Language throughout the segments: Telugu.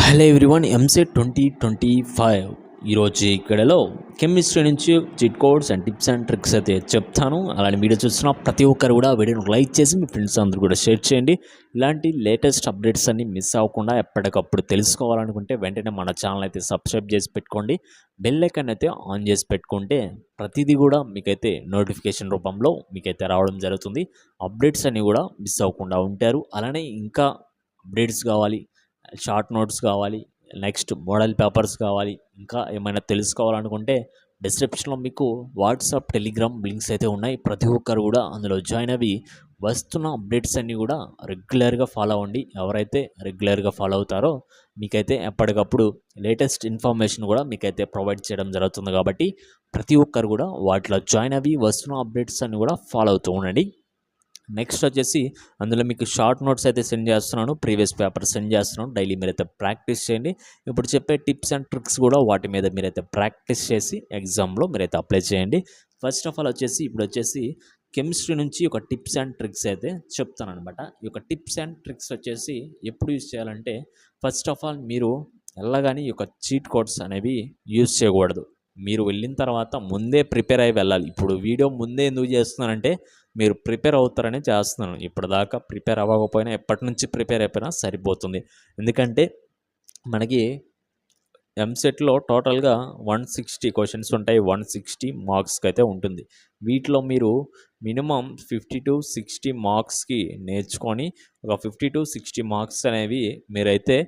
హలో ఎవ్రీవన్, ఎంసెట్ 2025 ఈరోజు ఇక్కడలో కెమిస్ట్రీ నుంచి chit codes and tips and tricks అయితే చెప్తాను. అలానే వీడియో చూస్తున్న ప్రతి ఒక్కరు కూడా వీడియోని లైక్ చేసి మీ ఫ్రెండ్స్ అందరూ కూడా షేర్ చేయండి. ఇలాంటి లేటెస్ట్ అప్డేట్స్ అన్ని మిస్ అవ్వకుండా ఎప్పటికప్పుడు తెలుసుకోవాలనుకుంటే వెంటనే మన ఛానల్ అయితే సబ్స్క్రైబ్ చేసి పెట్టుకోండి. బెల్ ఐకాన్ అయితే ఆన్ చేసి పెట్టుకుంటే ప్రతిదీ కూడా మీకైతే నోటిఫికేషన్ రూపంలో మీకైతే రావడం జరుగుతుంది. అప్డేట్స్ అన్ని కూడా మిస్ అవ్వకుండా ఉంటారు. అలానే ఇంకా అప్డేట్స్ కావాలి, షార్ట్ నోట్స్ కావాలి, నెక్స్ట్ మోడల్ పేపర్స్ కావాలి, ఇంకా ఏమైనా తెలుసుకోవాలనుకుంటే డిస్క్రిప్షన్లో మీకు వాట్సాప్, టెలిగ్రామ్ లింక్స్ అయితే ఉన్నాయి. ప్రతి ఒక్కరు కూడా అందులో జాయిన్ అవి వస్తున్న అప్డేట్స్ అన్నీ కూడా రెగ్యులర్గా ఫాలో అవ్వండి. ఎవరైతే రెగ్యులర్గా ఫాలో అవుతారో మీకైతే ఎప్పటికప్పుడు లేటెస్ట్ ఇన్ఫర్మేషన్ కూడా మీకైతే ప్రొవైడ్ చేయడం జరుగుతుంది. కాబట్టి ప్రతి ఒక్కరు కూడా వాటిలో జాయిన్ అవి వస్తున్న అప్డేట్స్ అన్నీ కూడా ఫాలో అవుతూ ఉండండి. నెక్స్ట్ వచ్చేసి అందులో మీకు షార్ట్ నోట్స్ అయితే సెండ్ చేస్తున్నాను, ప్రీవియస్ పేపర్ సెండ్ చేస్తున్నాను. డైలీ మీరైతే ప్రాక్టీస్ చేయండి. ఇప్పుడు చెప్పే టిప్స్ అండ్ ట్రిక్స్ కూడా వాటి మీద మీరైతే ప్రాక్టీస్ చేసి ఎగ్జామ్లో మీరైతే అప్లై చేయండి. ఫస్ట్ ఆఫ్ ఆల్ వచ్చేసి ఇప్పుడు వచ్చేసి కెమిస్ట్రీ నుంచి ఒక టిప్స్ అండ్ ట్రిక్స్ అయితే చెప్తాను అనమాట. ఈ యొక్క టిప్స్ అండ్ ట్రిక్స్ వచ్చేసి ఎప్పుడు యూజ్ చేయాలంటే, ఫస్ట్ ఆఫ్ ఆల్ మీరు వెళ్ళగానే ఈ యొక్క చీట్ కోడ్స్ అనేవి యూజ్ చేయకూడదు. మీరు వెళ్ళిన తర్వాత ముందే ప్రిపేర్ అయ్యి వెళ్ళాలి. ఇప్పుడు వీడియో ముందే ఎందుకు చేస్తున్నానంటే మీరు ప్రిపేర్ అవుతారని చేస్తున్నాను. ఇప్పటిదాకా ప్రిపేర్ అవ్వకపోయినా ఎప్పటి నుంచి ప్రిపేర్ అయిపోయినా సరిపోతుంది. ఎందుకంటే మనకి ఎంసెట్లో టోటల్గా 160 క్వశ్చన్స్ ఉంటాయి. 160 మార్క్స్కి అయితే ఉంటుంది. వీటిలో మీరు మినిమం 50-60 మార్క్స్కి నేర్చుకొని ఒక 50-60 మార్క్స్ అనేవి మీరైతే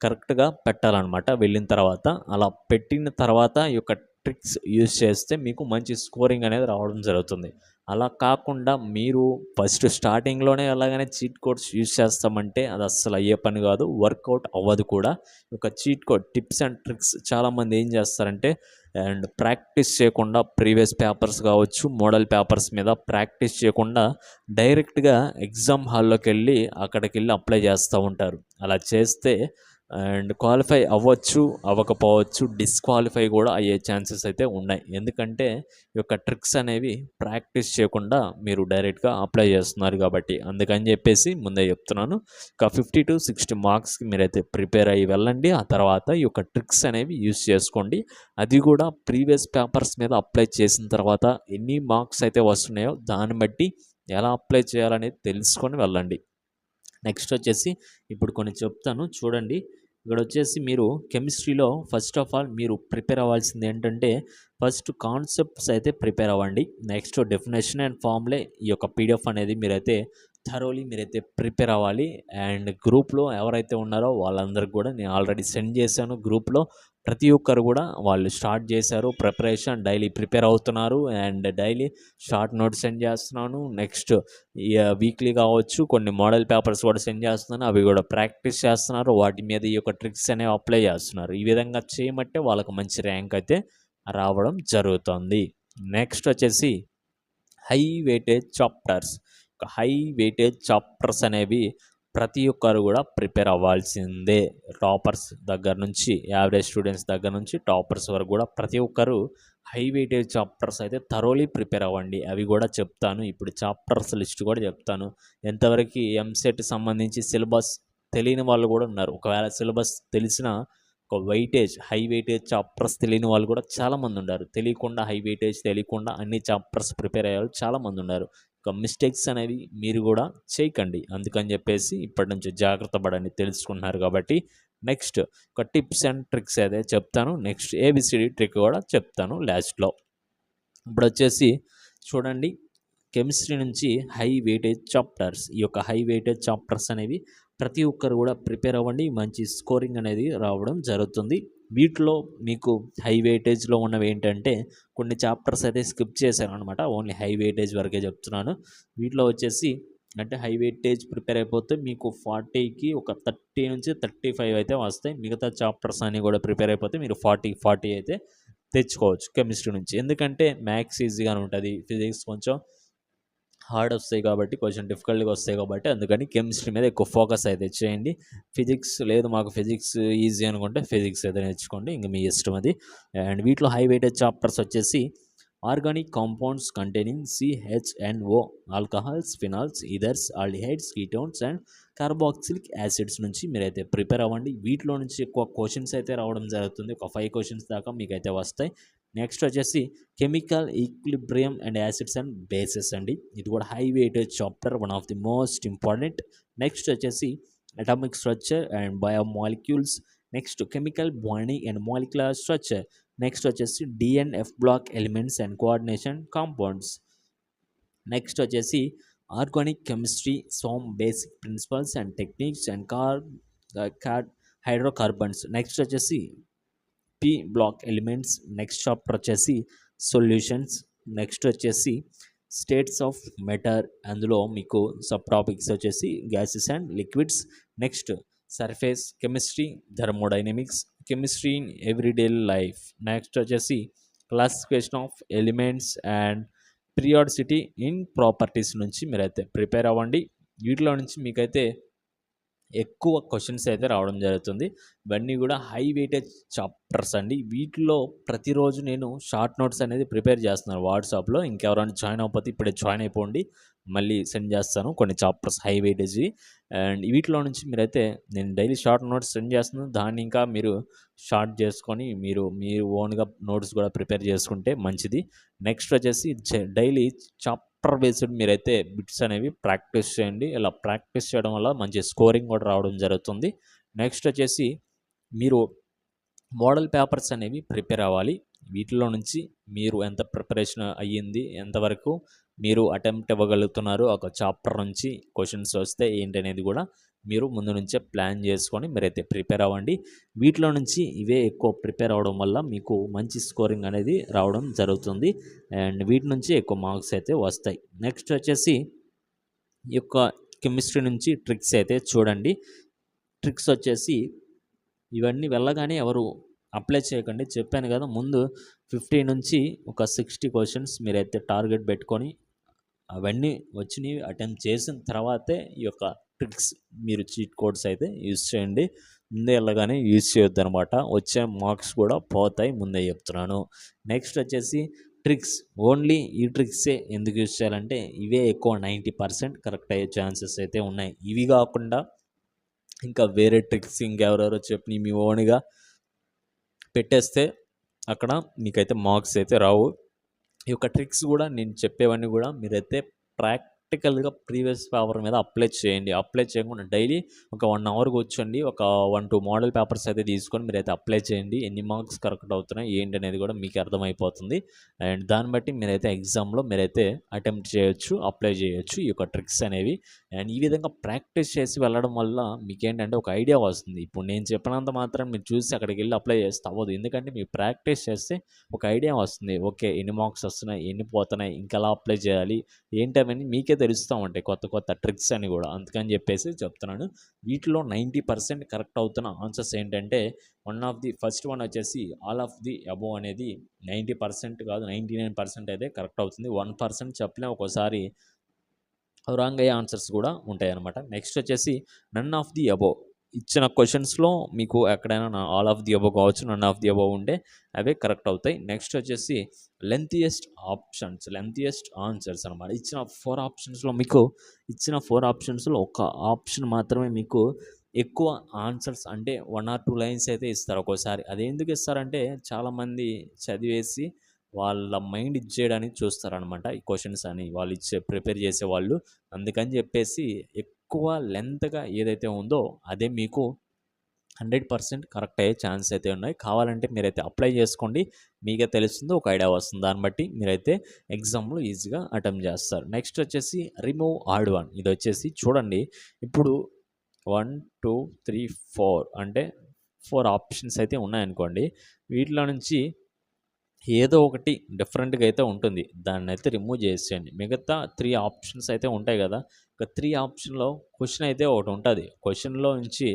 కరెక్ట్గా పెట్టాలన్నమాట వెళ్ళిన తర్వాత. అలా పెట్టిన తర్వాత ఈ యొక్క ట్రిక్స్ యూజ్ చేస్తే మీకు మంచి స్కోరింగ్ అనేది రావడం జరుగుతుంది. అలా కాకుండా మీరు ఫస్ట్ స్టార్టింగ్లోనే అలాగనే చీట్ కోడ్స్ యూజ్ చేస్తామంటే అది అస్సలు అయ్యే పని కాదు, వర్కౌట్ అవ్వదు కూడా. ఒక cheat code tips and tricks చాలామంది ఏం చేస్తారంటే అండ్ ప్రాక్టీస్ చేయకుండా ప్రీవియస్ పేపర్స్ కావచ్చు, మోడల్ పేపర్స్ మీద ప్రాక్టీస్ చేయకుండా డైరెక్ట్గా ఎగ్జామ్ హాల్లోకి వెళ్ళి అక్కడికి వెళ్ళి అప్లై చేస్తూ ఉంటారు. అలా చేస్తే అండ్ క్వాలిఫై అవ్వచ్చు, అవ్వకపోవచ్చు, డిస్క్వాలిఫై కూడా అయ్యే ఛాన్సెస్ అయితే ఉన్నాయి. ఎందుకంటే ఈ యొక్క ట్రిక్స్ అనేవి ప్రాక్టీస్ చేయకుండా మీరు డైరెక్ట్గా అప్లై చేస్తున్నారు కాబట్టి. అందుకని చెప్పేసి ముందే చెప్తున్నాను, ఒక 50-60 మార్క్స్కి మీరైతే ప్రిపేర్ అయ్యి వెళ్ళండి. ఆ తర్వాత ఈ యొక్క ట్రిక్స్ అనేవి యూజ్ చేసుకోండి. అది కూడా ప్రీవియస్ పేపర్స్ మీద అప్లై చేసిన తర్వాత ఎన్ని మార్క్స్ అయితే వస్తున్నాయో దాన్ని బట్టి ఎలా అప్లై చేయాలనేది తెలుసుకొని వెళ్ళండి. నెక్స్ట్ వచ్చేసి ఇప్పుడు కొన్ని చెప్తాను చూడండి. ఇక్కడ వచ్చేసి మీరు కెమిస్ట్రీలో ఫస్ట్ ఆఫ్ ఆల్ మీరు ప్రిపేర్ అవ్వాల్సింది ఏంటంటే, ఫస్ట్ కాన్సెప్ట్స్ అయితే ప్రిపేర్ అవ్వండి. నెక్స్ట్ డెఫినేషన్ అండ్ ఫార్ములే ఈ యొక్క పీడిఎఫ్ అనేది మీరైతే థరోలీ మీరైతే ప్రిపేర్ అవ్వాలి. అండ్ గ్రూప్లో ఎవరైతే ఉన్నారో వాళ్ళందరికీ కూడా నేను ఆల్రెడీ సెండ్ చేశాను. గ్రూప్లో ప్రతి ఒక్కరు కూడా వాళ్ళు స్టార్ట్ చేశారు ప్రిపరేషన్, డైలీ ప్రిపేర్ అవుతున్నారు. And daily short notes send చేస్తున్నాను. నెక్స్ట్ వీక్లీ కావచ్చు కొన్ని మోడల్ పేపర్స్ కూడా సెండ్ చేస్తున్నాను. అవి కూడా ప్రాక్టీస్ చేస్తున్నారు. వాటి మీద ఈ యొక్క ట్రిక్స్ అనేవి అప్లై చేస్తున్నారు. ఈ విధంగా చేయమంటే వాళ్ళకు మంచి ర్యాంక్ అయితే రావడం జరుగుతుంది. నెక్స్ట్ వచ్చేసి high weightage chapters. High weightage chapters అనేవి ప్రతి ఒక్కరు కూడా ప్రిపేర్ అవ్వాల్సిందే. టాపర్స్ దగ్గర నుంచి, యావరేజ్ స్టూడెంట్స్ దగ్గర నుంచి టాపర్స్ వరకు కూడా ప్రతి ఒక్కరు హై వెయిటేజ్ చాప్టర్స్ అయితే థరోలీ ప్రిపేర్ అవ్వండి. అవి కూడా చెప్తాను. ఇప్పుడు చాప్టర్స్ లిస్ట్ కూడా చెప్తాను. ఎంతవరకు ఎంసెట్ సంబంధించి సిలబస్ తెలియని వాళ్ళు కూడా ఉన్నారు. ఒకవేళ సిలబస్ తెలిసిన ఒక హై వెయిటేజ్ చాప్టర్స్ తెలియని వాళ్ళు కూడా చాలామంది ఉన్నారు. తెలియకుండా అన్ని చాప్టర్స్ ప్రిపేర్ అయ్యే వాళ్ళు చాలామంది ఉన్నారు. ఒక మిస్టేక్స్ అనేవి మీరు కూడా చేయకండి. అందుకని చెప్పేసి ఇప్పటి నుంచి జాగ్రత్త పడండి, తెలుసుకుంటున్నారు కాబట్టి. నెక్స్ట్ ఒక టిప్స్ అండ్ ట్రిక్స్ అయితే చెప్తాను. నెక్స్ట్ ఏబిసిడి ట్రిక్ కూడా చెప్తాను లాస్ట్లో. ఇప్పుడు వచ్చేసి చూడండి, కెమిస్ట్రీ నుంచి హై వెయిటేజ్ చాప్టర్స్. ఈ యొక్క హై వెయిటేజ్ చాప్టర్స్ అనేవి ప్రతి ఒక్కరు కూడా ప్రిపేర్ అవ్వండి. మంచి స్కోరింగ్ అనేది రావడం జరుగుతుంది. వీటిలో మీకు హై వెయిటేజ్లో ఉన్నవి ఏంటంటే కొన్ని చాప్టర్స్ అయితే స్కిప్ చేశాను అనమాట. ఓన్లీ హై వెయిటేజ్ వరకే చెప్తున్నాను. వీటిలో వచ్చేసి అంటే హై వెయిటేజ్ ప్రిపేర్ అయిపోతే మీకు 40కి ఒక 30-35 అయితే వస్తాయి. మిగతా చాప్టర్స్ అన్నీ కూడా ప్రిపేర్ అయిపోతే మీరు 40 అయితే తెచ్చుకోవచ్చు కెమిస్ట్రీ నుంచి. ఎందుకంటే మ్యాథ్స్ ఈజీగానే ఉంటుంది, ఫిజిక్స్ కొంచెం హార్డ్ వస్తాయి కాబట్టి, కొంచెం డిఫికల్ట్గా వస్తాయి కాబట్టి, అందుకని కెమిస్ట్రీ మీద ఎక్కువ ఫోకస్ అయితే చేయండి. ఫిజిక్స్ లేదు మాకు ఫిజిక్స్ ఈజీ అనుకుంటే ఫిజిక్స్ అయితే నేర్చుకోండి, ఇంక మీ ఇష్టం అది. అండ్ వీటిలో హై వెయిటేజ్ చాప్టర్స్ వచ్చేసి organic compounds containing CHNO, alcohols, phenols, ఈథర్స్, aldehydes, ketones and carboxylic acids నుంచి మీరైతే ప్రిపేర్ అవ్వండి. వీటిలో నుంచి ఎక్కువ క్వశ్చన్స్ అయితే రావడం జరుగుతుంది. ఒక 5 క్వశ్చన్స్ దాకా మీకైతే వస్తాయి. నెక్స్ట్ వచ్చేసి chemical equilibrium and acids and bases అండి. ఇది కూడా high weightage chapter, one of the most important. Next వచ్చేసి atomic structure and biomolecules. Next chemical bonding and molecular structure. Next వచ్చేసి DNF block elements and coordination compounds. Next వచ్చేసి organic chemistry, some basic principles and techniques and hydrocarbons. Next వచ్చేసి P block elements. Next chapter వచ్చేసి సొల్యూషన్స్. నెక్స్ట్ వచ్చేసి స్టేట్స్ ఆఫ్ మెటర్, అందులో మీకు సబ్ టాపిక్స్ వచ్చేసి gases and liquids. Next surface chemistry, thermodynamics, chemistry in everyday life. Next వచ్చేసి classification of elements and periodicity in properties నుంచి మీరైతే ప్రిపేర్ అవ్వండి. వీటిలో నుంచి మీకైతే ఎక్కువ క్వశ్చన్స్ అయితే రావడం జరుగుతుంది. ఇవన్నీ కూడా హై వెయిటేజ్ చాప్టర్స్ అండి. వీటిలో ప్రతిరోజు నేను షార్ట్ నోట్స్ అనేది ప్రిపేర్ చేస్తున్నాను వాట్సాప్లో. ఇంకెవరైనా జాయిన్ అవ్వకపోతే ఇప్పుడే జాయిన్ అయిపోండి, మళ్ళీ సెండ్ చేస్తాను కొన్ని చాప్టర్స్ హై వెయిటేజ్. అండ్ వీటిలో నుంచి మీరైతే నేను డైలీ షార్ట్ నోట్స్ సెండ్ చేస్తున్నాను. దాన్ని ఇంకా మీరు షార్ట్ చేసుకొని మీరు ఓన్గా నోట్స్ కూడా ప్రిపేర్ చేసుకుంటే మంచిది. నెక్స్ట్ వచ్చేసి డైలీ చాప్టర్ బేస్డ్ మీరైతే బిట్స్ అనేవి ప్రాక్టీస్ చేయండి. ఇలా ప్రాక్టీస్ చేయడం వల్ల మంచి స్కోరింగ్ కూడా రావడం జరుగుతుంది. నెక్స్ట్ వచ్చేసి మీరు మోడల్ పేపర్స్ అనేవి ప్రిపేర్ అవ్వాలి. వీటిలో నుంచి మీరు ఎంత ప్రిపరేషన్ అయ్యింది, ఎంతవరకు మీరు అటెంప్ట్ ఇవ్వగలుగుతున్నారు, ఒక చాప్టర్ నుంచి క్వశ్చన్స్ వస్తే ఏంటనేది కూడా మీరు ముందు నుంచే ప్లాన్ చేసుకొని మీరైతే ప్రిపేర్ అవ్వండి. వీటిలో నుంచి ఇవే ఎక్కువ ప్రిపేర్ అవ్వడం వల్ల మీకు మంచి స్కోరింగ్ అనేది రావడం జరుగుతుంది. అండ్ వీటి నుంచి ఎక్కువ మార్క్స్ అయితే వస్తాయి. నెక్స్ట్ వచ్చేసి ఈ యొక్క కెమిస్ట్రీ నుంచి ట్రిక్స్ అయితే చూడండి. ట్రిక్స్ వచ్చేసి ఇవన్నీ వెళ్ళగానే ఎవరు అప్లై చేయకండి. చెప్పాను కదా ముందు 50 నుంచి ఒక 60 క్వశ్చన్స్ మీరైతే టార్గెట్ పెట్టుకొని అవన్నీ వచ్చినవి అటెంప్ట్ చేసిన తర్వాతే ఈ యొక్క ట్రిక్స్ మీరు చీట్ కోడ్స్ అయితే యూజ్ చేయండి. ముందే వెళ్ళగానే యూజ్ చేయొద్దు అనమాట. వచ్చే మార్క్స్ కూడా పోతాయి, ముందే చెప్తున్నాను. నెక్స్ట్ వచ్చేసి ట్రిక్స్, ఓన్లీ ఈ ట్రిక్సే ఎందుకు యూజ్ చేయాలంటే ఇవే ఎక్కువ 90% కరెక్ట్ అయ్యే ఛాన్సెస్ అయితే ఉన్నాయి. ఇవి కాకుండా ఇంకా వేరే ట్రిక్స్ ఇంకెవరెవరో చెప్పి మీ ఓన్గా పెట్టేస్తే అక్కడ మీకైతే మార్క్స్ అయితే రావు. ఈ యొక్క ట్రిక్స్ కూడా నేను చెప్పేవన్నీ కూడా మీరైతే ప్రాక్టికల్గా ప్రీవియస్ పేపర్ మీద అప్లై చేయండి. అప్లై చేయకుండా డైలీ ఒక 1 అవర్ కూర్చోండి, ఒక 1-2 మోడల్ పేపర్స్ అయితే తీసుకొని మీరైతే అప్లై చేయండి. ఎన్ని మార్క్స్ కరెక్ట్ అవుతున్నాయి ఏంటి అనేది కూడా మీకు అర్థమైపోతుంది. అండ్ దాన్ని బట్టి మీరైతే ఎగ్జామ్లో మీరైతే అటెంప్ట్ చేయొచ్చు, అప్లై చేయొచ్చు ఈ యొక్క ట్రిక్స్ అనేవి. అండ్ ఈ విధంగా ప్రాక్టీస్ చేసి వెళ్ళడం వల్ల మీకేంటంటే ఒక ఐడియా వస్తుంది. ఇప్పుడు నేను చెప్పినంత మాత్రం మీరు చూసి అక్కడికి వెళ్ళి అప్లై చేస్తే అవ్వదు. ఎందుకంటే మీరు ప్రాక్టీస్ చేస్తే ఒక ఐడియా వస్తుంది. ఓకే, ఎన్ని మార్క్స్ వస్తున్నాయి, ఎన్ని పోతున్నాయి, ఇంకా ఎలా అప్లై చేయాలి ఏంటని మీకే తెలుస్తూ ఉంటాయి కొత్త కొత్త ట్రిక్స్ అని కూడా. అందుకని చెప్పేసి చెప్తున్నాను. వీటిలో 90% కరెక్ట్ అవుతున్న ఆన్సర్స్ ఏంటంటే ఫస్ట్ వన్ వచ్చేసి ఆల్ ఆఫ్ ది అబోవ్ అనేది 90% కాదు 99% అయితే కరెక్ట్ అవుతుంది. 1% చెప్పలేం, ఒక్కోసారి రాంగ్ అయ్యే ఆన్సర్స్ కూడా ఉంటాయి అన్నమాట. నెక్స్ట్ వచ్చేసి నన్ ఆఫ్ ది అబోవ్. ఇచ్చిన క్వశ్చన్స్లో మీకు ఎక్కడైనా ఆల్ ఆఫ్ ది అబోవ్ కావచ్చు, నన్ ఆఫ్ ది అబోవ్ ఉంటే అవే కరెక్ట్ అవుతాయి. నెక్స్ట్ వచ్చేసి లెంతియెస్ట్ ఆన్సర్స్ అనమాట. ఇచ్చిన 4 ఆప్షన్స్లో ఒక ఆప్షన్ మాత్రమే మీకు ఎక్కువ ఆన్సర్స్ అంటే 1 or 2 లైన్స్ అయితే ఇస్తారు ఒక్కోసారి. అది ఎందుకు ఇస్తారంటే చాలామంది చదివేసి వాళ్ళ మైండ్ ఇచ్చేయడానికి చూస్తారనమాట ఈ క్వశ్చన్స్ అని వాళ్ళు ప్రిపేర్ చేసేవాళ్ళు. అందుకని చెప్పేసి ఎక్కువ లెంత్గా ఏదైతే ఉందో అదే మీకు 100% కరెక్ట్ అయ్యే ఛాన్స్ అయితే ఉన్నాయి. కావాలంటే మీరైతే అప్లై చేసుకోండి, మీకే తెలుస్తుంది, ఒక ఐడియా వస్తుంది. దాన్ని బట్టి మీరైతే ఎగ్జామ్లో ఈజీగా అటెంప్ట్ చేస్తారు. నెక్స్ట్ వచ్చేసి రిమూవ్ ఆడ్ వన్. ఇది వచ్చేసి చూడండి, ఇప్పుడు 1, 2, 3, 4 అంటే 4 ఆప్షన్స్ అయితే ఉన్నాయనుకోండి. వీటిలో నుంచి ఏదో ఒకటి డిఫరెంట్గా అయితే ఉంటుంది, దాన్ని అయితే రిమూవ్ చేసేయండి. మిగతా 3 ఆప్షన్స్ అయితే ఉంటాయి కదా, ఒక 3 ఆప్షన్లో క్వశ్చన్ అయితే ఒకటి ఉంటుంది. క్వశ్చన్లో నుంచి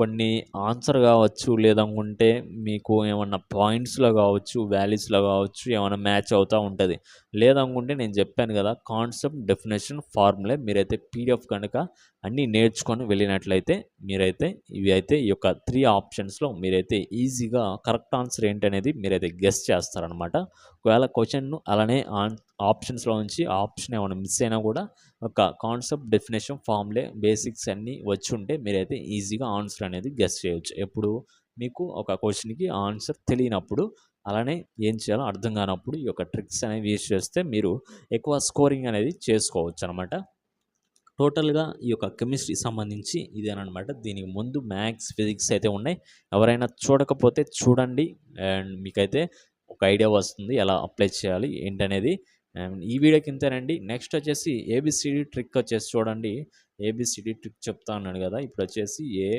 కొన్ని ఆన్సర్ కావచ్చు, లేదనుకుంటే మీకు ఏమన్నా పాయింట్స్‌లో కావచ్చు, వాల్యూస్‌లో కావచ్చు ఏమన్నా మ్యాచ్ అవుతా ఉంటది. లేదనుకుంటే నేను చెప్పాను కదా! కాన్సెప్ట్, డెఫినిషన్, ఫార్ములా మీరైతే పీడిఎఫ్ గనుక అన్నీ నేర్చుకొని వెళ్ళినట్లయితే మీరైతే ఇవి అయితే ఈ యొక్క 3 ఆప్షన్స్‌లో మీరైతే ఈజీగా కరెక్ట్ ఆన్సర్ ఏంటనేది మీరైతే గెస్ చేస్తారనమాట. ఒకవేళ క్వెషన్‌ను అలానే ఆప్షన్స్‌లో నుంచి ఆప్షన్ ఏమైనా మిస్ అయినా కూడా ఒక కాన్సెప్ట్, డెఫినిషన్, ఫార్ములే, బేసిక్స్ అన్నీ వచ్చుంటే మీరైతే ఈజీగా ఆన్సర్ అనేది గెస్ చేయొచ్చు. ఎప్పుడు మీకు ఒక క్వెషన్‌కి ఆన్సర్ తెలియనప్పుడు, అలానే ఏం చేయాలో అర్థం కానప్పుడు ఈ యొక్క ట్రిక్స్ అనేవి యూజ్ చేస్తే మీరు ఎక్కువ స్కోరింగ్ అనేది చేసుకోవచ్చనమాట. టోటల్‌గా ఈ యొక్క కెమిస్ట్రీకి సంబంధించి ఇదేననమాట. దీనికి ముందు మ్యాథ్స్, ఫిజిక్స్ అయితే ఉన్నాయి. ఎవరైనా చూడకపోతే చూడండి. అండ్ మీకైతే ఒక ఐడియా వస్తుంది ఎలా అప్లై చేయాలి ఏంటనేది. అండ్ ఈ వీడియోకి ఇంతేనండి. నెక్స్ట్ వచ్చేసి ఏబీసీడీ ట్రిక్ వచ్చేసి చూడండి. ఏబీసీడీ ట్రిక్ చెప్తా అన్నాను కదా! ఇప్పుడొచ్చేసి ఏ,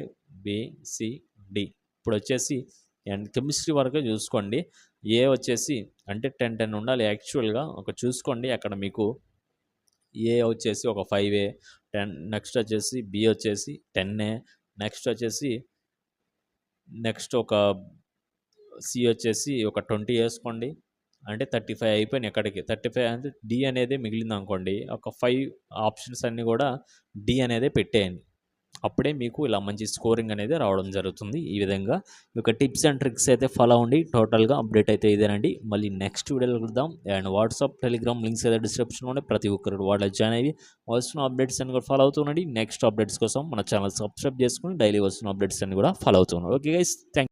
బి, సి, డి. ఇప్పుడొచ్చేసి అండ్ కెమిస్ట్రీ వరకే చూసుకోండి. ఏ వచ్చేసి అంటే 10, 10 ఉండాలి యాక్చువల్‌గా. ఒక చూసుకోండి అక్కడ మీకు ఏ వచ్చేసి ఒక 5 10 నెక్స్ట్ వచ్చేసి బి వచ్చేసి 10 నెక్స్ట్ వచ్చేసి ఒక సి వచ్చేసి ఒక 20 ఏసుకోండి. అంటే 35 అయిపోయినాయి ఎక్కడికి. 35 అంటే డి అనేదే మిగిలిందనుకోండి. ఒక 5 ఆప్షన్స్ అన్నీ గూడా డి అనేదే పెట్టేయండి. అప్పుడే మీకు ఇలా మంచి స్కోరింగ్ అనేది రావడం జరుగుతుంది. ఈ విధంగా ఈ యొక్క టిప్స్ అండ్ ట్రిక్స్ అయితే ఫాలో అవ్వండి. టోటల్‌గా అప్డేట్ అయితే ఇదేనండి. మళ్ళీ నెక్స్ట్ వీడియోలో కలుద్దాం. అండ్ వాట్సాప్, టెలిగ్రామ్ లింక్స్ అయితే డిస్క్రిప్షన్‌లో ఉన్నాయి. ప్రతి ఒక్కరు వాటిలో జాయిన్ అయ్యి వస్తున్న అప్డేట్స్ అన్ని కూడా ఫాలో అవుతూ ఉండండి. నెక్స్ట్ అప్డేట్స్ కోసం మన ఛానల్ సబ్స్క్రైబ్ చేసుకొని డైలీ వస్తున్న అప్డేట్స్ అన్ని కూడా ఫాలో అవుతూ ఉండండి. Okay guys, thank